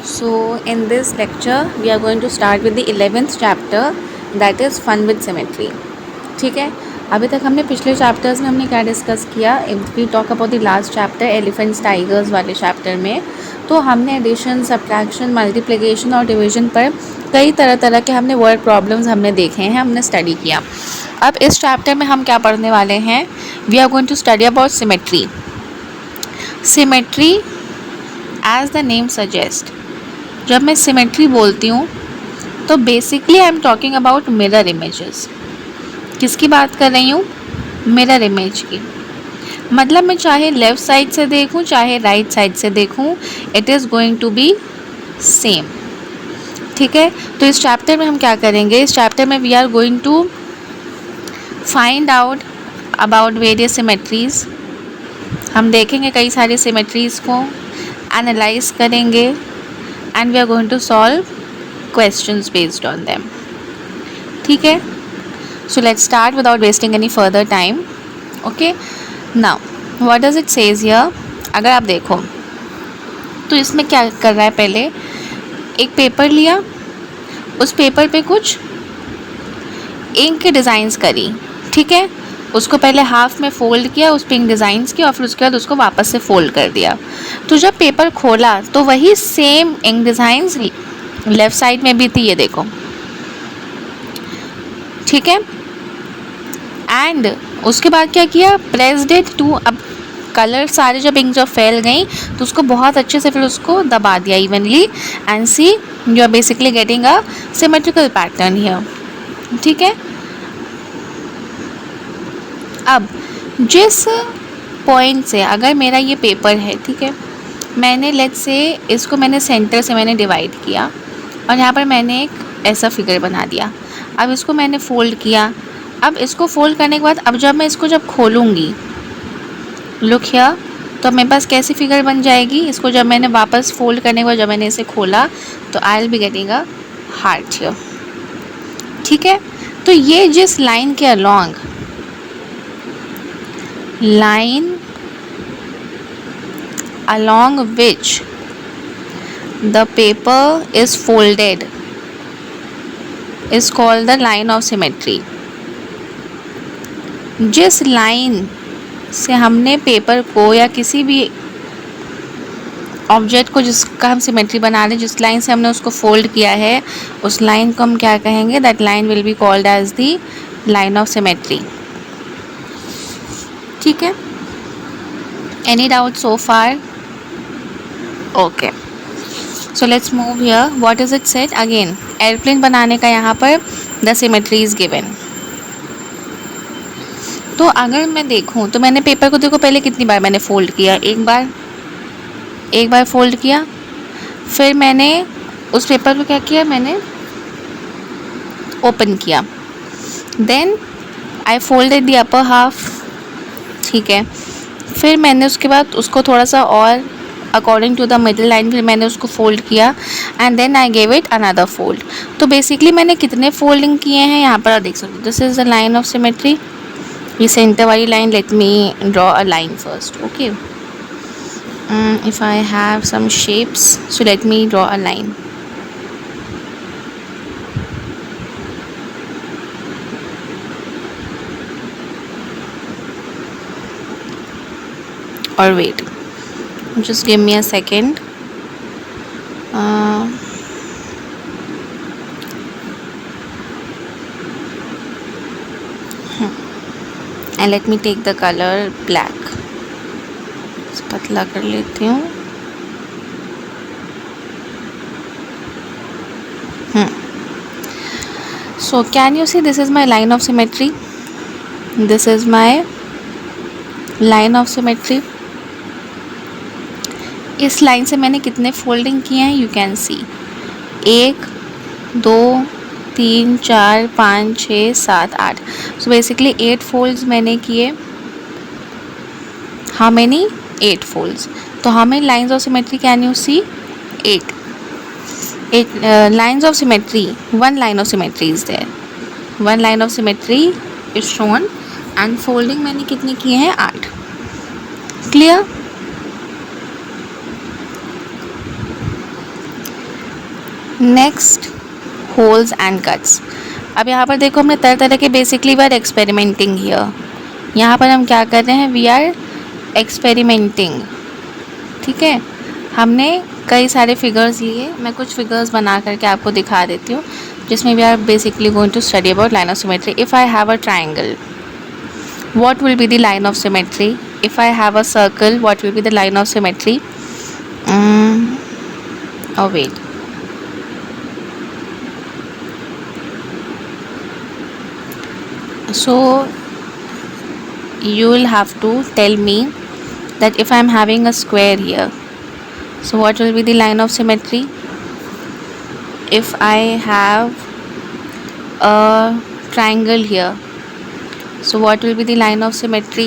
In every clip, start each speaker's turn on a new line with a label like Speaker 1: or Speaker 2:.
Speaker 1: So in this lecture we are going to start with the 11th chapter, that is fun with symmetry. ठीक है, अभी तक हमने पिछले चैप्टर्स में हमने क्या डिस्कस किया. If we talk about the last chapter elephants tigers वाले चैप्टर में, तो हमने एडिशन, सब्ट्रैक्शन, मल्टीप्लिकेशन और डिवीजन पर कई तरह तरह के हमने वर्ड प्रॉब्लम्स हमने देखे हैं, हमने स्टडी किया. अब इस चैप्टर में हम क्या पढ़ने वाले हैं, we are going to study about symmetry. Symmetry as the name suggest, जब मैं सिमेट्री बोलती हूँ तो basically I am talking about mirror images. किसकी बात कर रही हूँ? मिरर इमेज की. मतलब मैं चाहे लेफ़्ट साइड से देखूँ चाहे राइट साइड से देखूँ, it is going to be same. ठीक है, तो इस चैप्टर में हम क्या करेंगे, इस चैप्टर में we are going to find out about various symmetries. हम देखेंगे कई सारी सिमेट्रीज को, एनालाइज करेंगे, and we are going to solve questions based on them. ठीक है, so let's start without wasting any further time. Okay, now what does it says here? अगर आप देखो तो इसमें क्या कर रहा है, पहले एक पेपर लिया, उस पेपर पे कुछ इंक के डिज़ाइंस करी. ठीक है, उसको पहले हाफ में फ़ोल्ड किया, उस पे इंक डिज़ाइंस किया और फिर उसके बाद उसको वापस से फ़ोल्ड कर दिया. तो जब पेपर खोला तो वही same ink designs left side में भी थी, ये देखो. ठीक है, एंड उसके बाद क्या किया, प्रेस्ड इट टू, अब कलर सारे जब इंक जब फैल गई तो उसको बहुत अच्छे से फिर उसको दबा दिया evenly, and see you are basically getting a symmetrical pattern here. ठीक है, अब जिस पॉइंट से अगर मेरा ये पेपर है, ठीक है, मैंने लेट्स से इसको मैंने सेंटर से मैंने डिवाइड किया और यहाँ पर मैंने एक ऐसा फिगर बना दिया. अब इसको मैंने फ़ोल्ड किया. अब इसको फ़ोल्ड करने के बाद अब जब मैं इसको जब खोलूँगी, लुक हियर, तो मेरे पास कैसी फिगर बन जाएगी. इसको जब मैंने वापस फ़ोल्ड करने के बाद जब मैंने इसे खोला तो I will be getting a heart here. ठीक है, तो ये जिस लाइन के along, line along which the paper is folded is called the line of symmetry. जिस लाइन से हमने पेपर को या किसी भी ऑब्जेक्ट को जिसका हम सिमेट्री बना रहे हैं, जिस लाइन से हमने उसको फोल्ड किया है, उस लाइन को हम क्या कहेंगे, that line will be called as the line of symmetry. ठीक है, any doubt so far? Okay, so let's move here. What is it said again, airplane बनाने का यहाँ पर द सिमेट्री इज गिवन. तो अगर मैं देखूँ तो मैंने पेपर को देखो पहले कितनी बार मैंने फ़ोल्ड किया, एक बार फ़ोल्ड किया, फिर मैंने उस पेपर को क्या किया, मैंने ओपन किया, then I folded the upper half. ठीक है, फिर मैंने उसके बाद उसको थोड़ा सा और according to the middle line फिर मैंने उसको फोल्ड किया, and then I gave it another fold. तो बेसिकली मैंने कितने फोल्डिंग किए हैं यहाँ पर देख सकते हो. This is the line of symmetry. ये सेंटर वाली line, let me draw a line first. Okay, if I have some shapes, so let me draw a line. or wait, just give me a second. And let me take the color black. पतला कर लेती हूँ. So can you see, this is my line of symmetry. This is my line of symmetry. इस line से मैंने कितने folding किए हैं, you can see 1 2 3 4 5 6 7 8. So basically 8 folds मैंने किए. How many? 8 फोल्ड्स. तो how many lines of symmetry can you see? 8 lines of symmetry. One line of symmetry is there, one line of symmetry is shown, and folding मैंने कितने किए हैं? 8. Clear? Next, holes and cuts. अब यहाँ पर देखो हमने तरह तरह के basically we are experimenting here. यहाँ पर हम क्या कर रहे हैं, वी आर एक्सपेरिमेंटिंग। ठीक है, हमने कई सारे फिगर्स लिए, मैं कुछ फिगर्स बना करके आपको दिखा देती हूँ जिसमें we are basically going to study about line of symmetry. If I have a triangle, what will be the line of symmetry? If I have a circle, what will be the line of symmetry? Oh wait, so you will have to tell me that if I am having a square here, so what will be the line of symmetry? If I have a triangle here, so what will be the line of symmetry?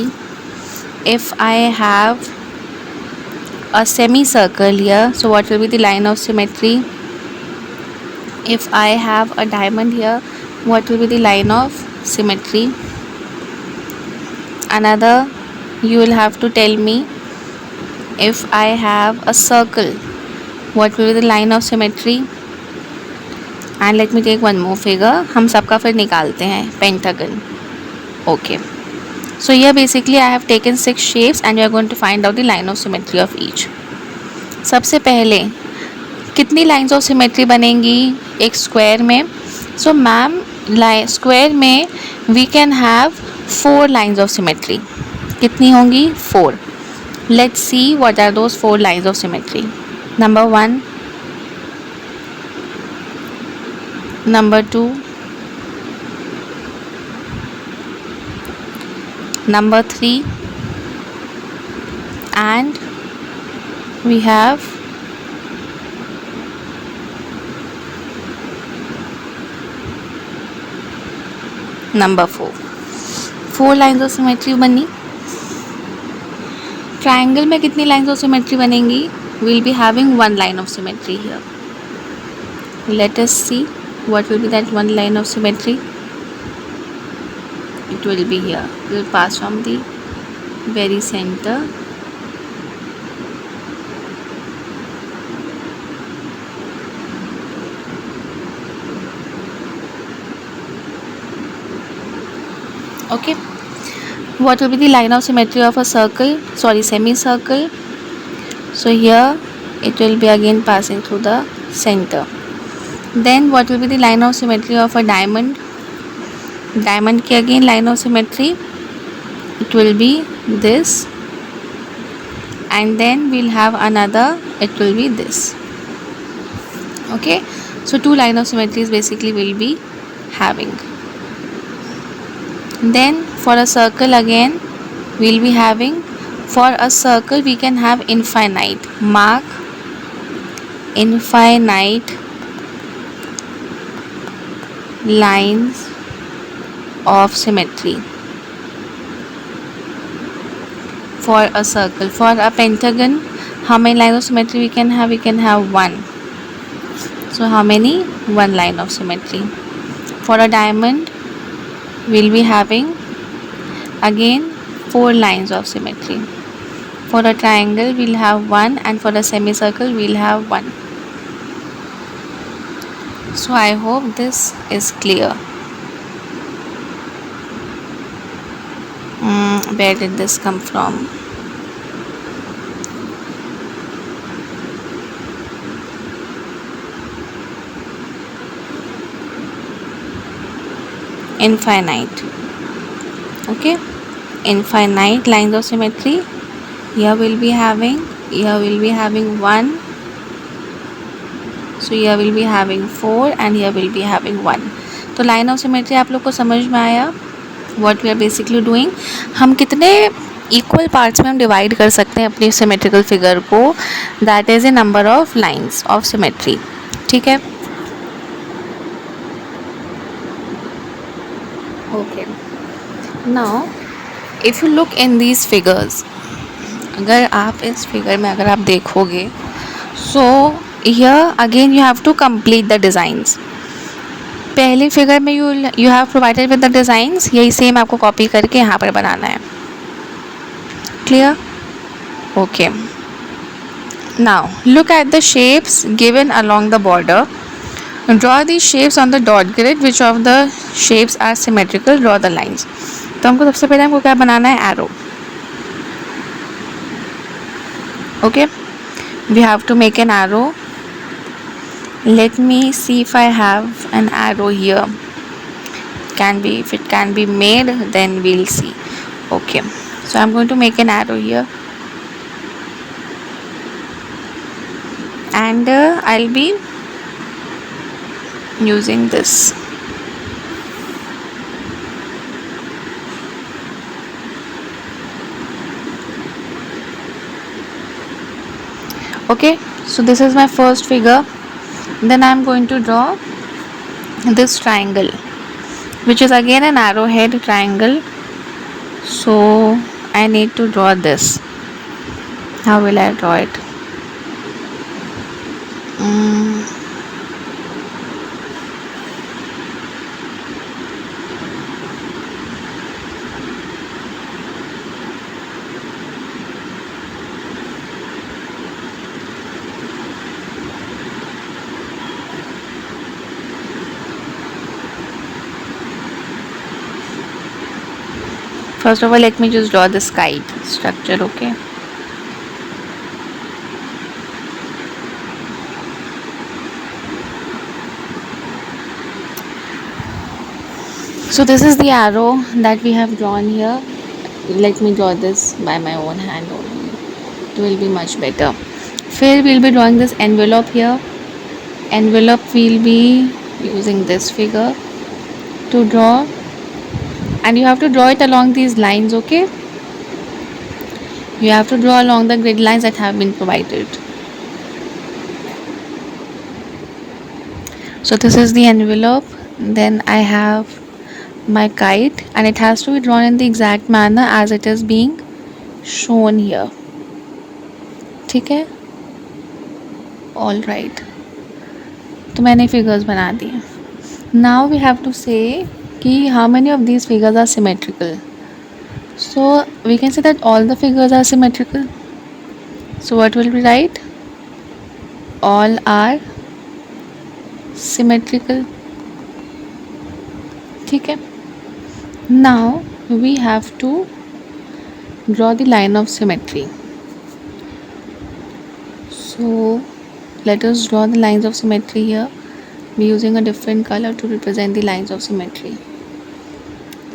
Speaker 1: If I have a semicircle here, so what will be the line of symmetry? If I have a diamond here, what will be the line of symmetry? Another, you will have to tell me, if I have a circle, what will be the line of symmetry? And let me take one more figure, हम सबका फिर निकालते हैं, pentagon. Okay, so here basically I have taken 6 shapes and we are going to find out the line of symmetry of each. सबसे पहले कितनी lines of symmetry बनेंगी एक स्क्वायर में? सो मैम, स्क्वायर में we can have 4 lines of symmetry. कितनी होंगी? 4। Let's see what are those 4 lines of symmetry. Number 1, number 2, number 3, and we have number 4. 4 lines of symmetry बनी। Triangle में कितनी lines of symmetry बनेंगी? we'll be having 1 line of symmetry here. Let us see what will be that 1 line of symmetry. It will be here, it will pass from the very center okay. What will be the line of symmetry of a circle, sorry, semicircle? So here it will be again passing through the center. Then what will be the line of symmetry of a diamond? Diamond की again line of symmetry, it will be this, and then we'll have another, it will be this. Okay, so 2 line of symmetries basically we'll be having. Then for a circle again we'll be having, for a circle we can have infinite, mark infinite lines of symmetry for a circle. For a pentagon, how many lines of symmetry we can have? We can have 1. So how many? 1 line of symmetry. For a diamond we'll be having again 4 lines of symmetry. For a triangle we'll have 1, and for a semicircle we'll have 1. So I hope this is clear. Where did this come from? Infinite. Okay, infinite lines of symmetry. Here we'll be having, here we'll be having 1, so here we'll be having 4, and here we'll be having 1. तो line of symmetry आप लोग को समझ में आया? What we are basically doing, हम कितने equal parts में हम डिवाइड कर सकते हैं अपनी सिमेट्रिकल फिगर को, that is a number of lines of symmetry. ठीक है, okay. Now if you look in these figures, अगर आप इस फिगर में अगर आप देखोगे, so here again you have to complete the designs. पहली फिगर में you have provided with the designs, यही सेम आपको कॉपी करके यहाँ पर बनाना है. Clear? Okay. Now look at the shapes given along the border. Draw the shapes on the dot grid which of the shapes are symmetrical, draw the lines. तो हमको सबसे पहले हमको क्या बनाना है, arrow. Okay, we have to make an arrow. Let me see if I have an arrow here, can be, if it can be made then we'll see. Okay, so I'm going to make an arrow here, and I'll be using this. Okay, so this is my first figure. Then I'm going to draw this triangle, which is again an arrowhead triangle. So I need to draw this. How will I draw it? First of all, let me just draw this kite structure. Okay, so this is the arrow that we have drawn here. Let me draw this by my own hand only, it will be much better. फिर we'll be drawing this envelope here. Envelope we'll be using this figure to draw, and you have to draw it along these lines. Okay, you have to draw along the grid lines that have been provided. So this is the envelope. Then I have my kite, and it has to be drawn in the exact manner as it is being shown here. ठीक है, all right. तो मैंने figures बना दिए. Now we have to say कि how many of these figures are symmetrical. So we can say that all the figures are symmetrical. So what will we write? All are symmetrical. ठीक है. Now we have to draw the line of symmetry. So let us draw the lines of symmetry here. We're using a different color to represent the lines of symmetry.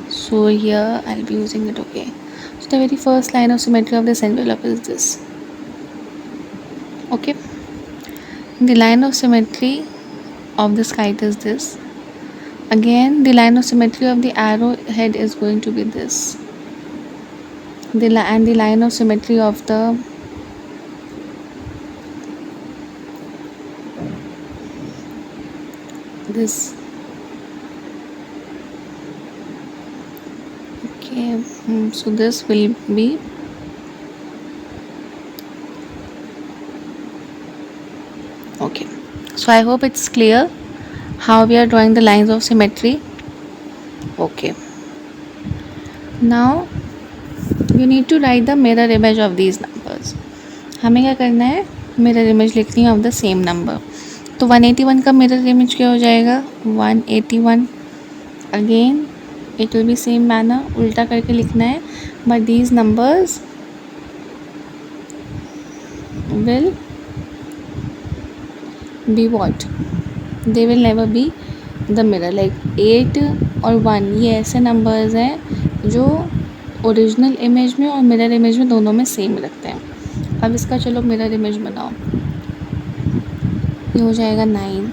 Speaker 1: So here I'll be using it. Okay, so the very first line of symmetry of this envelope is this. Okay, the line of symmetry of this kite is this. Again, the line of symmetry of the arrowhead is going to be this. And the line of symmetry of the this. Okay, so this will be okay. So I hope it's clear how we are drawing the lines of symmetry. Okay, now you need to write the mirror image of these numbers. हमें क्या करना है, mirror image लिखनी है of the same number. तो 181 का mirror image क्या हो जाएगा, 181. Again it will be same manner, उल्टा करके लिखना है, but these numbers will be what? They will never be the mirror. Like 8 और 1 ये ऐसे numbers हैं जो ओरिजिनल इमेज में और मिरर इमेज में दोनों में सेम रखते हैं. अब इसका चलो मिरर इमेज बनाओ. ये हो जाएगा 9,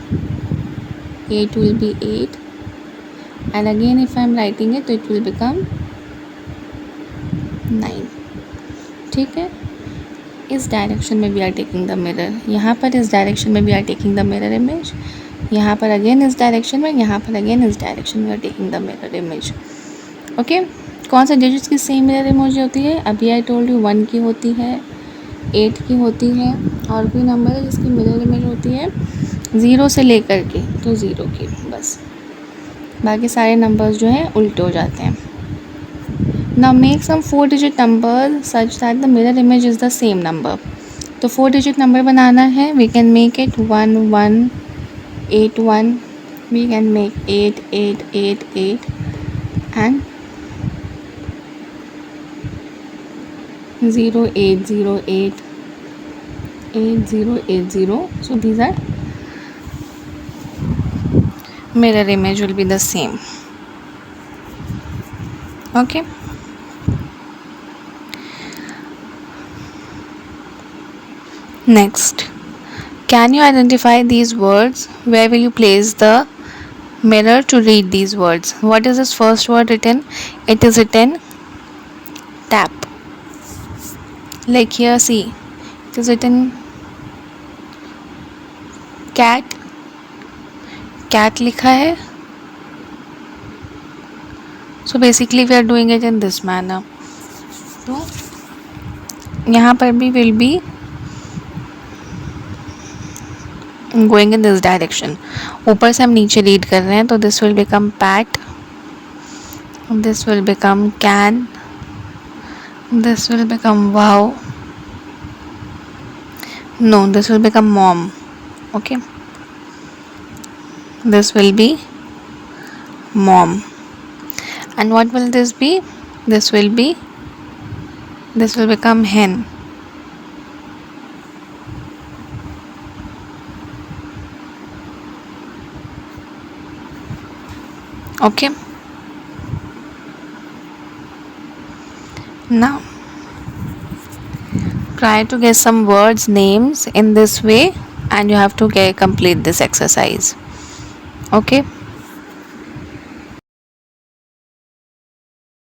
Speaker 1: 8 will be 8, and again if I am writing it, it will become 9. ठीक है, इस डायरेक्शन में we are taking the mirror. यहाँ पर इस डायरेक्शन में we are taking the mirror image. यहाँ पर अगेन इस डायरेक्शन में, यहाँ पर अगेन इस डायरेक्शन में we are taking the mirror image. Okay, कौन सा डिजिट्स की सेम मिरर इमेज होती है? अभी आई टोल्ड यू 1 की होती है, 8 की होती है, और कोई नंबर है जिसकी मिरर इमेज होती है 0 से लेकर के, तो 0 की बस. बाकी सारे नंबर्स जो हैं उल्टे हो जाते हैं. Now make some 4 digit number such that the mirror image is the same number. तो 4 डिजिट नंबर बनाना है. We can make it 1 1 8 1, we can make 8 8 8 8 and 0 8 0 8 8 0 8 0. So these are mirror image will be the same. Okay. Next, can you identify these words? Where will you place the mirror to read these words? What is this first word written? It is written tap. Like here, see, it is written cat. Cat लिखा है. So basically we are doing it in this manner. तो यहाँ पर भी will be going in this direction. ऊपर से हम नीचे रीड कर रहे हैं तो this will become pat, this will become can, this will become wow, no, this will become mom. Okay, this will be mom. And what will this be? This will become hen. Okay, now try to guess some words names in this way and you have to complete this exercise. Okay.